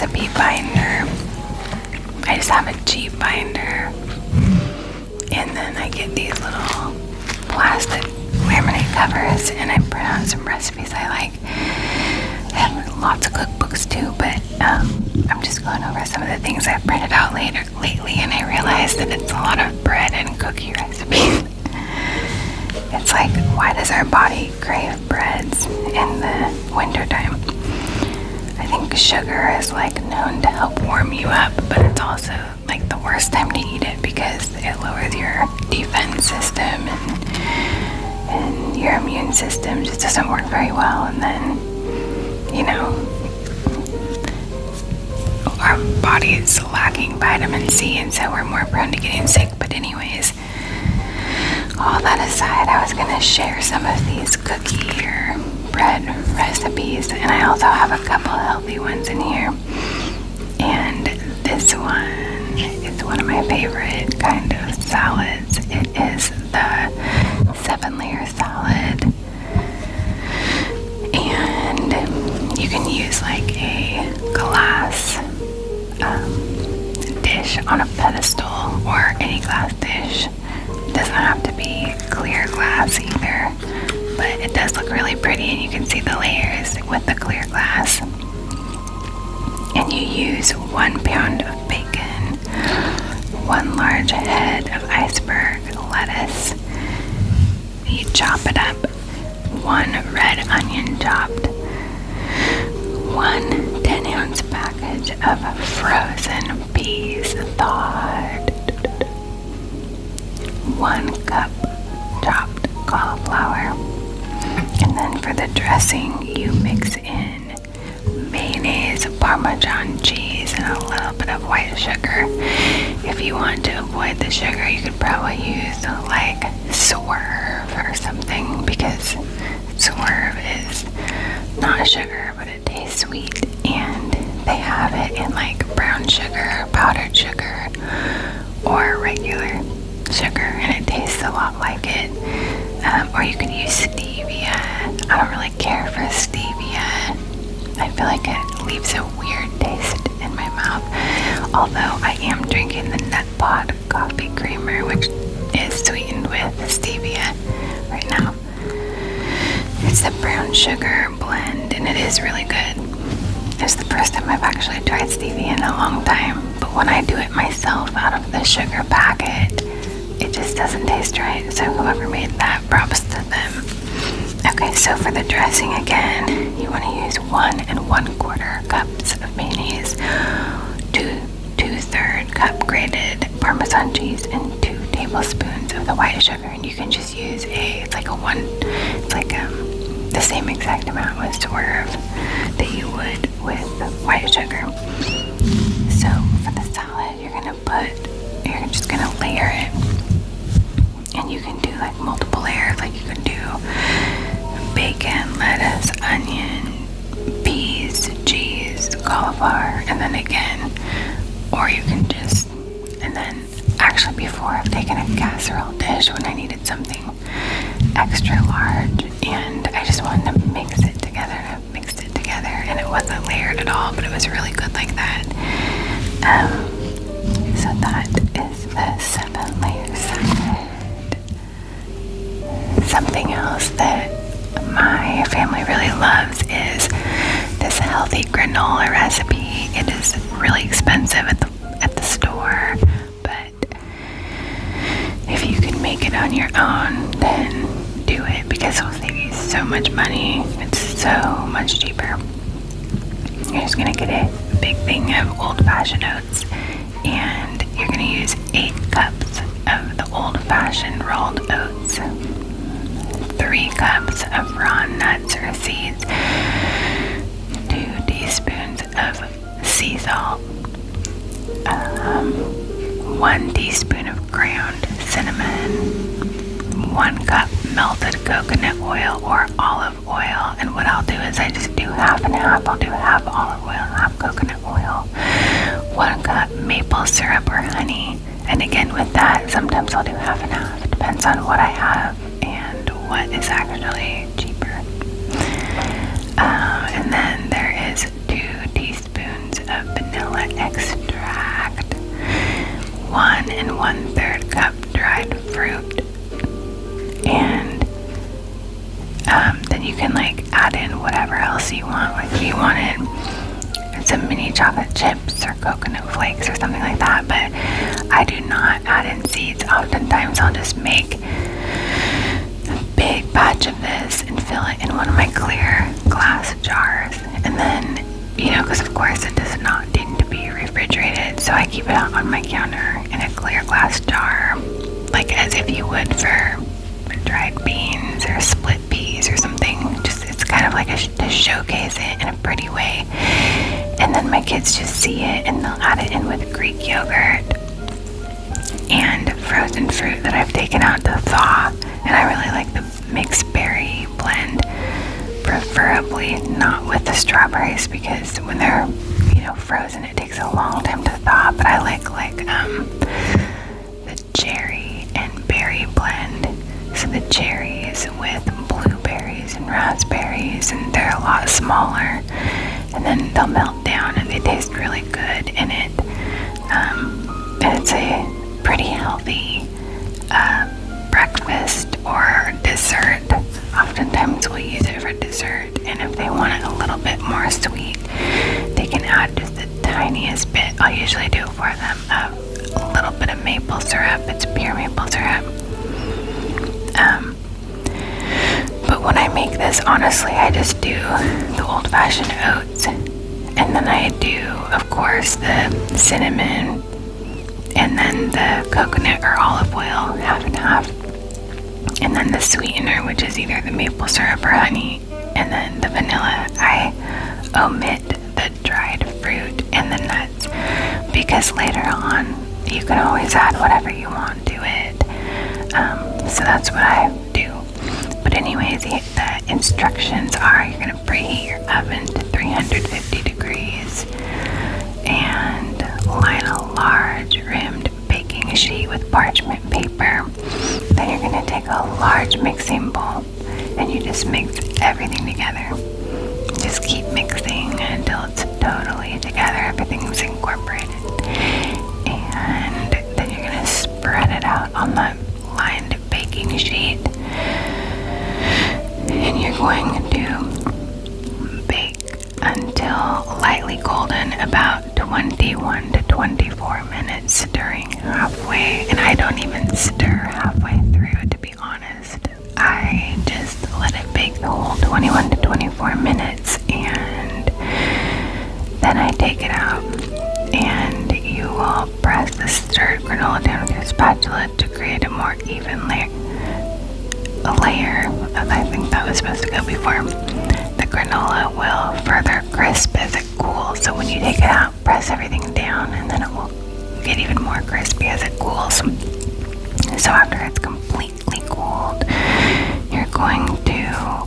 recipe binder. I just have a cheap binder. And then I get these little plastic laminate covers and I print out some recipes I like. I have lots of cookbooks too, but I'm just going over some of the things I've printed out lately, and I realized that it's a lot of bread and cookie recipes. It's like, why does our body crave breads in the wintertime? I think sugar is like known to help warm you up, but it's also like the worst time to eat it because it lowers your defense system and your immune system just doesn't work very well. And then, you know, our body is lacking vitamin C, and so we're more prone to getting sick. But anyways, all that aside, I was going to share some of these cookie or bread recipes, and I also have a couple healthy ones in here. And this one is one of my favorite kind of salads. It is the 7-layer salad, and you can use like a glass dish on a pedestal or any glass dish. It doesn't have to be clear glass either, but it does look really pretty, and you can see the layers with the clear glass. And you use 1 pound of bacon, 1 large head of iceberg lettuce. You chop it up, 1 red onion chopped, 1 10-ounce package of frozen peas thawed, 1 cup chopped cauliflower. And then for the dressing, you mix in mayonnaise, Parmesan cheese, and a little bit of white sugar. If you want to avoid the sugar, you could probably use like Swerve or something, because Swerve is not sugar, but it tastes sweet, and they have it in like brown sugar, powdered sugar, or regular sugar, and it tastes a lot like it. Or you can use stevia. I don't really care for stevia. I feel like it leaves a weird taste in my mouth. Although I am drinking the Nut Pod coffee creamer, which is sweetened with stevia right now. It's the brown sugar blend, and it is really good. It's the first time I've actually tried stevia in a long time, but when I do it myself out of the sugar packet, it just doesn't taste right. So whoever made that, props to them. Okay, so for the dressing again, you want to use 1 1/4 cups of mayonnaise, 2/3 cup grated Parmesan cheese, and 2 tablespoons of the white sugar. And you can just use the same exact amount with Swerve that you would with white sugar. So for the salad, you're just gonna layer it, and you can do like multiple layers. Like you can do bacon, lettuce, onion, peas, cheese, cauliflower, and then again, or you can just, and then actually before I've taken a casserole dish when I needed something extra large, and I just wanted to mix it together, and I mixed it together, and it wasn't layered at all, but it was really good like that. So that is the 7-layer salad. Something else that my family really loves is this healthy granola recipe. It is really expensive at the store, but if you can make it on your own, then do it, because it'll save you so much money. It's so much cheaper. You're just gonna get a big thing of old-fashioned oats, and you're gonna use 8 cups of the old-fashioned rolled oats, 3 cups of raw nuts or seeds, 2 teaspoons of sea salt, 1 teaspoon of ground cinnamon, 1 cup melted coconut oil or olive oil. And what I'll do is I just do half and half. I'll do half olive oil and half coconut oil, 1 cup maple syrup or honey. And again, with that, sometimes I'll do half and half. It depends on what I have and what is actually cheaper. And then there is 2 teaspoons of you can like add in whatever else you want. Like if you wanted some mini chocolate chips or coconut flakes or something like that, but I do not add in seeds. Oftentimes I'll just make a big batch of this and fill it in one of my clear glass jars, and then, you know, because of course it does not need to be refrigerated, so I keep it out on my counter in a clear glass jar, like as if you would for dried beans or split peas or something. Just, it's kind of like to showcase it in a pretty way. And then my kids just see it and they'll add it in with Greek yogurt and frozen fruit that I've taken out to thaw. And I really like the mixed berry blend, preferably not with the strawberries, because when they're, you know, frozen it takes a long time to thaw. But I like the cherry and berry blend. So the cherries with blueberries and raspberries, and they're a lot smaller, and then they'll melt down and they taste really good in it. And it's a pretty healthy breakfast or dessert. Oftentimes we'll use it for dessert, and if they want it a little bit more sweet, they can add just the tiniest bit. I'll usually do for them a little bit of maple syrup. It's pure maple syrup. But when I make this, honestly, I just do the old-fashioned oats, and then I do, of course, the cinnamon, and then the coconut or olive oil, half and half, and then the sweetener, which is either the maple syrup or honey, and then the vanilla. I omit the dried fruit and the nuts, because later on you can always add whatever you want to it. So that's what I do. But anyways, the instructions are you're going to preheat your oven to 350 degrees and line a large rimmed baking sheet with parchment paper. Then you're going to take a large mixing bowl and you just mix everything together. Just keep mixing until it's totally together, everything's incorporated. And then you're going to spread it out on the lined baking sheet, and you're going to bake until lightly golden, about 21 to 24 minutes, stirring halfway. And I don't even stir halfway through, to be honest. I just let it bake the whole 21 to 24 minutes, and then I take it out, and you will press the stirred granola down with your spatula to create a more even layer. I think that was supposed to go before. The granola will further crisp as it cools, so when you take it out, press everything down, and then it will get even more crispy as it cools. So after it's completely cooled, you're going to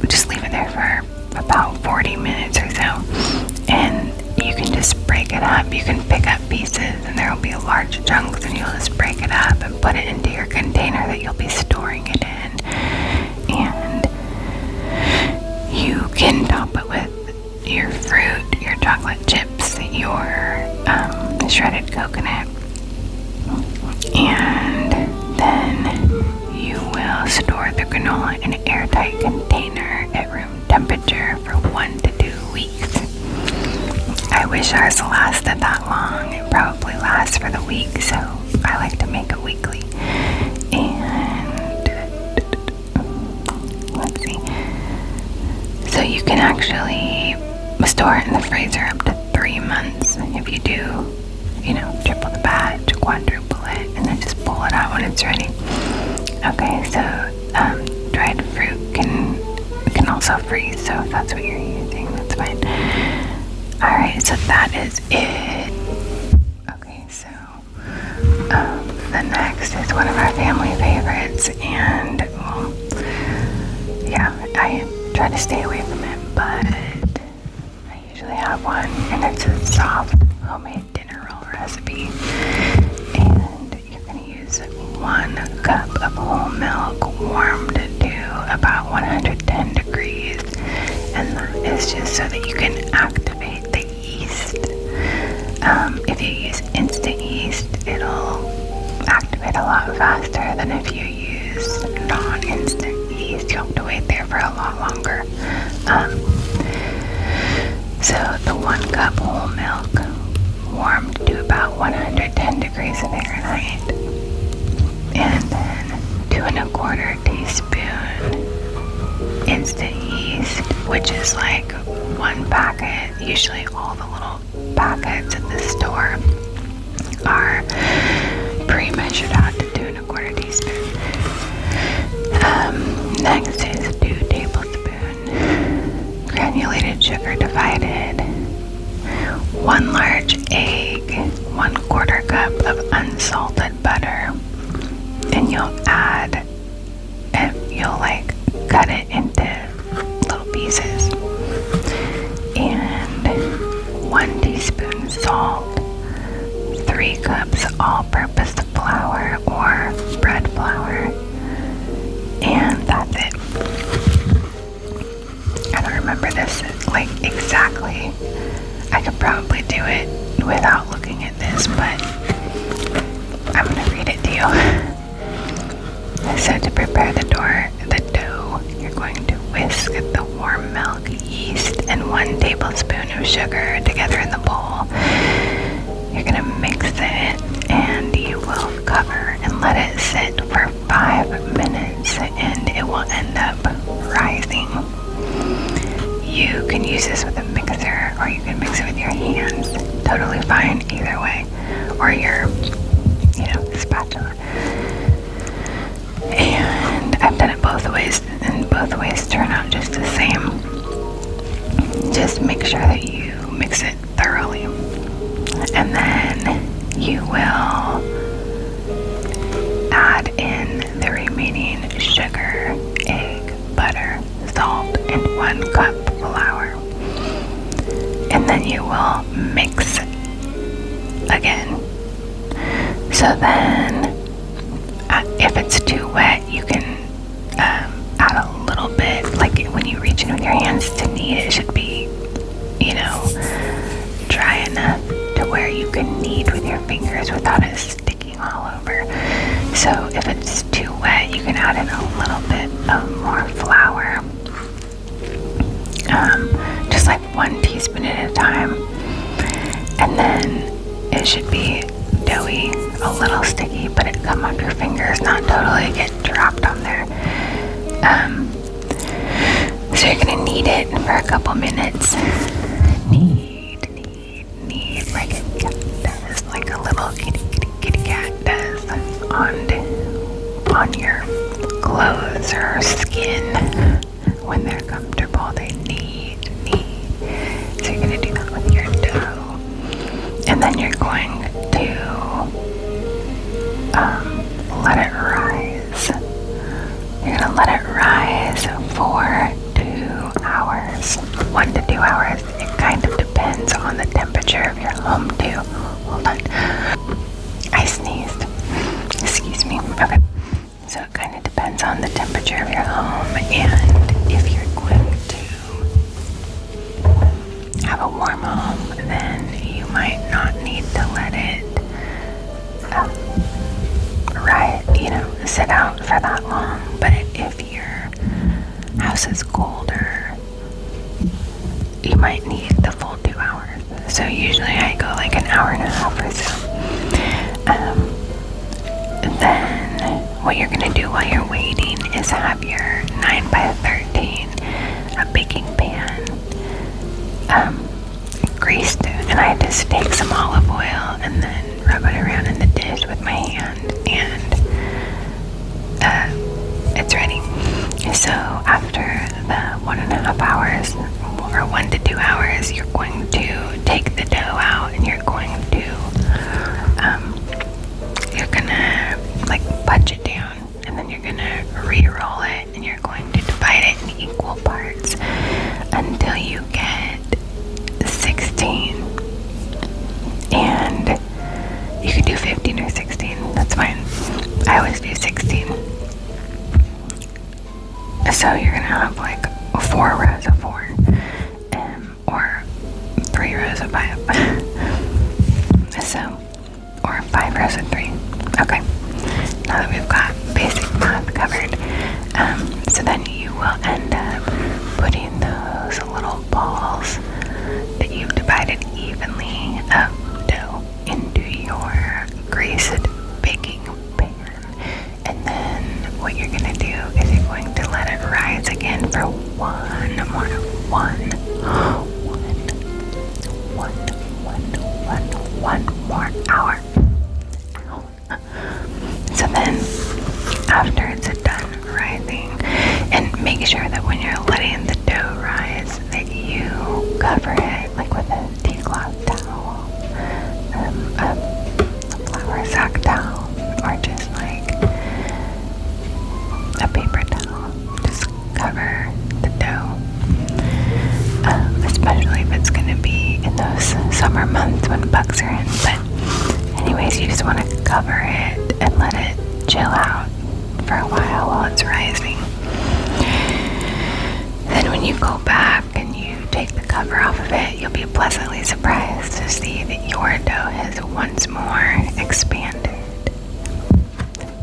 just leave it there for about 40 minutes or so, and you can just break it up. You can pick up pieces, and there will be large chunks, and you'll just break it up and put it into your container that you'll be storing it in. And you can top it with your fruit, your chocolate chips, your shredded coconut, and then you will store the granola in an airtight container at room temperature for 1 to 2 weeks. I wish ours lasted that long. It probably lasts for the week, so I like to make it weekly. And let's see. So you can actually store it in the freezer up to 3 months if you do, you know, triple the batch, quadruple it, and then just pull it out when it's ready. Okay, so dried fruit can also freeze, so if that's what you're using, that's fine. Alright, so that is it. Okay, so the next is one of our family favorites, and well, yeah, I try to stay away from it, but I usually have one, and it's a soft homemade dinner roll recipe. And you're going to use 1 cup of whole milk warmed to about 110 degrees, and that is just so that you can activate the yeast. If you use instant yeast, it'll activate a lot faster than if you use is non-instant yeast. You have to wait there for a lot longer. So the 1 cup whole milk warmed to about 110 degrees Fahrenheit, and then 2 1/4 teaspoon instant yeast, which is like 1 packet. Usually all the little packets at the store are pre-measured out to 2 1/4 teaspoon. Next is 2 tablespoons granulated sugar divided, 1 large egg, 1/4 cup of unsalted butter, and you'll like cut it into little pieces, and 1 teaspoon salt, 3 cups all-purpose flour or bread flour, and that's it. I don't remember this like exactly. I could probably do it without looking at this, but I'm gonna read it to you. So to prepare the dough, you're going to whisk the warm milk, yeast, and 1 tablespoon of sugar together in the bowl. You're gonna mix it, and you will cover and let it sit for 5 minutes, and it will end up rising. You can use this with a mixer, or you can mix it with your hands. Totally fine either way, or your, spatula. And I've done it both ways, and both ways turn out just the same. Just make sure that you mix it thoroughly, and then you will add in the remaining sugar, egg, butter, salt, and 1 cup flour, and then you will mix again. So then if it's too wet, you can add a little bit, like when you reach in with your hands to knead, it should be dry enough to where you can knead with your fingers without it sticking all over. So if it's too wet, you can add in a little bit of more flour, just like 1 teaspoon at a time, and then it should be doughy, a little sticky, but it come off your fingers, not totally get dropped on there. So you're gonna knead it for a couple minutes. Knead, like a cat does, like a little kitty cat does on your clothes or skin. When they're comfortable, they knead. So you're gonna do that with your dough, and then you're going to let it rise. You're gonna let it rise for 2 hours, 1 to 2 hours. It kind of depends on the temperature of your home too. Hold on, I sneezed. Excuse me. Okay. So it kind of depends on the temperature of your home, and if you're going to have a warm home, then you might not need to let it sit out for that long. But if your house is colder, you might need the full 2 hours. So usually I go like an hour and a half or so. Then what you're gonna do while you're waiting is have your 9 by 13 baking pan greased, and I just take some olive oil and then rub it around in the dish with my hand, and it's ready. So after the 1.5 hours or 1 to 2 hours, you're going to take the dough out, and you're gonna like punch it down, and then you're gonna re-roll it, and you're going to divide it in equal parts until you get 16. And you could do 15 or 16, that's fine. I always do 16. So you're gonna have like 4 rows of 4, or 3 rows of 5. So, or 5 rows of 3. Okay, now that we've got basic math covered. So then you will end up putting those little balls that you've divided evenly of dough into your greased baking pan. And then what you're going to do is you're going to let it rise again for one more hour. So then after it's done rising, and make sure that when you're letting the dough rise that you cover it like with a tea-cloth towel, a flour sack towel, or just like a paper towel. Just cover the dough, especially if it's going to be in those summer months when bugs are in. But anyways, you just want to cover it and let it chill out for a while it's rising. Then when you go back and you take the cover off of it, you'll be pleasantly surprised to see that your dough has once more expanded,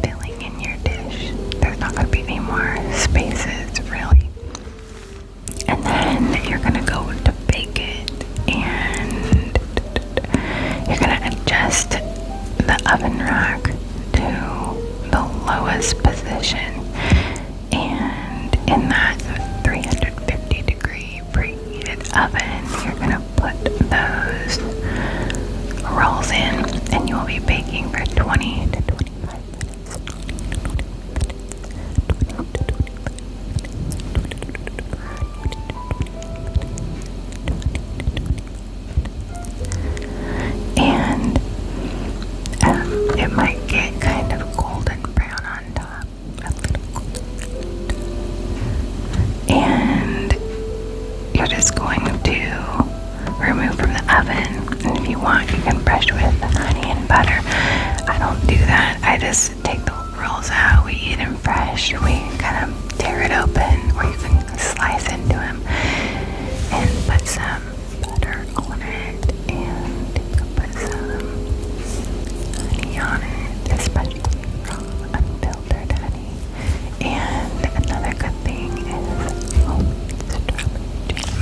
filling in your dish. There's not going to be any more spaces, really. And then you're going to go to bake it, and you're going to adjust the oven rack to the lowest position, and in that 350 degree preheated oven you're going to put those rolls in, and you will be baking for 20 to 25 minutes. And it might get kind of golden brown on top, a little golden. And you're just going to remove from the oven, and if you want you can brush with honey and butter. I don't do that. I just take the rolls out, we eat them fresh, we kind of tear it open, or you can slice into them and put some butter on it, and you can put some honey on it, especially raw unfiltered honey. And another good thing is strawberry jam.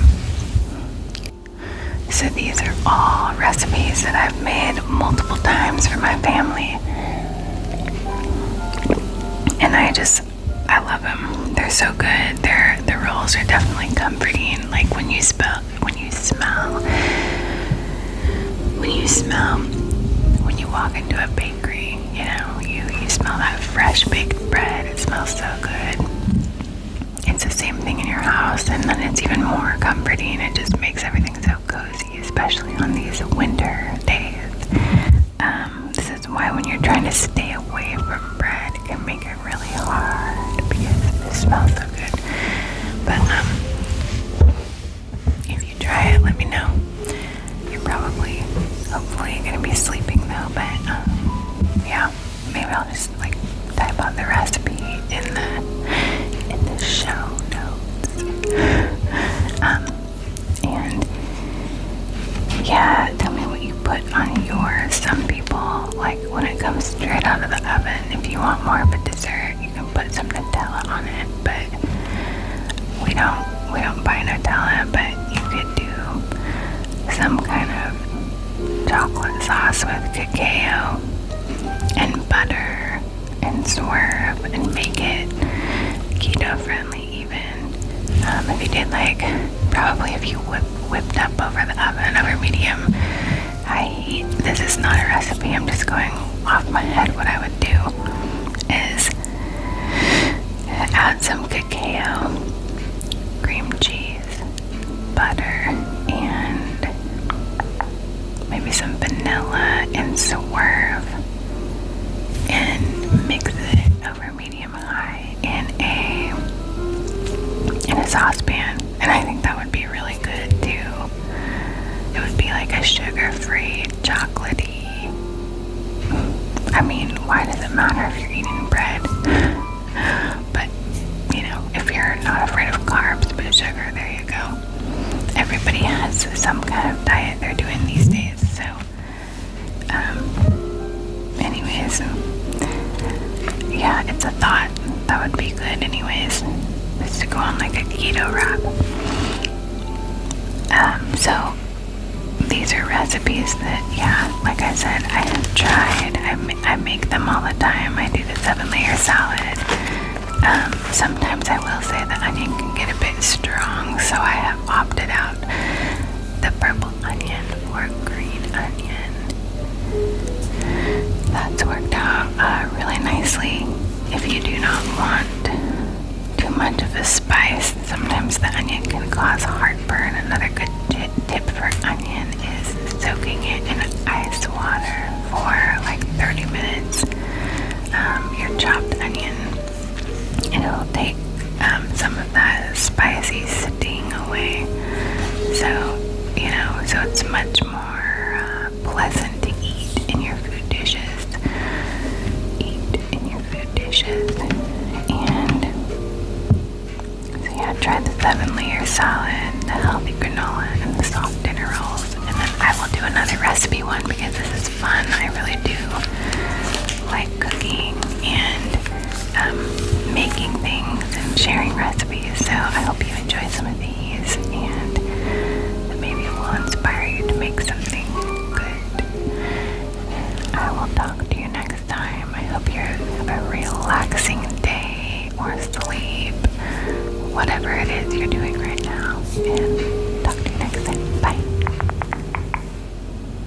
So these are all recipes that I've made multiple times for my family, and I love them. They're so good. The rolls are definitely comforting. Like when you smell when you walk into a bakery, you smell that fresh baked bread. It smells so good. It's the same thing in your house, and then it's even more comforting. It just makes everything so cozy, especially on these winter days. This is why when you're trying to stay away from bread, it can make it really hard because it smells so good. But if you try it, let me know. You're probably, hopefully, gonna be sleeping though. But yeah, maybe I'll just like type out the recipe in the show notes. And yeah, tell me what you put on yours. Some people like when it comes straight out of the oven. If you want more of a dessert, you can put some Nutella on it. But we don't buy Nutella. But you could do some kind of chocolate sauce with cacao and butter and swerve, and make it keto friendly even. If you did probably if you whipped up over the oven over medium high heat. This is not a recipe, I'm just going off my head. What I would do is add some cacao, cream cheese, butter, and maybe some vanilla and swerve, and mix it over medium high in a saucepan. And I think that would be really good too. It would be like a sugar-free, chocolatey. I mean, why does it matter if you're eating bread? But if you're not afraid of carbs but sugar, there you go. Everybody has some kind of diet they're doing these days. So anyways, yeah, it's a thought. That would would be good anyways, just to go on like a keto wrap. So these are recipes that, yeah, like I said, I have tried. I make them all the time. I do the 7-layer salad. Sometimes I will say the onion can get a bit strong, so I have opted out the purple onion or green onion. That's worked out really nicely. If you do not want too much of a spice, sometimes the onion can cause heartburn. Another good tip for onion is soaking it in ice water for like 30 minutes. Your chopped onion, and it'll take some of that spicy sting away. So, so it's much more pleasant to eat in your food dishes. And so yeah, try the 7-layer salad, the healthy granola, and the soft dinner rolls. And then I will do another recipe one because this is fun. I really do like cooking and making things and sharing recipes. So I hope you enjoy some of these, and maybe it will inspire you to make something good. I will talk to you next time. I hope you have a relaxing day or sleep, whatever it is you're doing